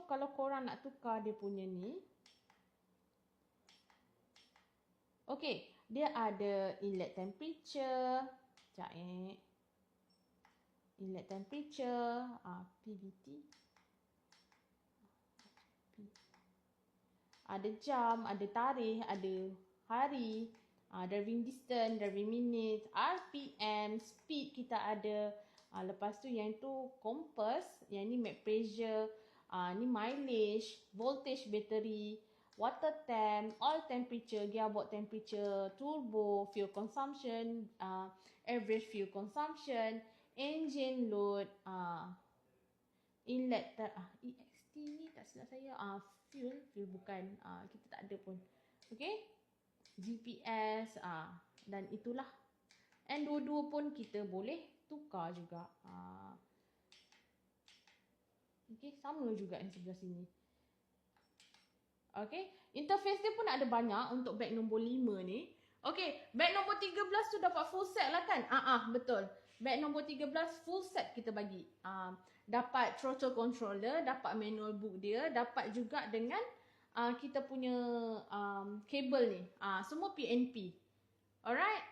kalau korang nak tukar dia punya ni, okey, dia ada inlet temperature, sekejap inlet temperature, PVT. Ada jam, ada tarikh, ada hari, driving distance, driving minutes, RPM, speed kita ada. Lepas tu yang tu compass, yang ni map pressure, ni mileage, voltage battery, water temp, oil temperature, gearbox temperature, turbo, fuel consumption, average fuel consumption, engine load, inlet EXT ni tak silap saya fuel bukan, kita tak ada pun. Okey, GPS dan itulah. And dua-dua pun kita boleh tukar juga. Okey, sama juga yang sebelah sini. Okey, interface dia pun ada banyak untuk bag nombor 5 ni. Okey, bag nombor 13 tu dapat full set lah kan? Betul. Bag nombor 13 full set kita bagi. Dapat throttle controller, dapat manual book dia, dapat juga dengan kita punya kabel ni. Semua PNP. Alright?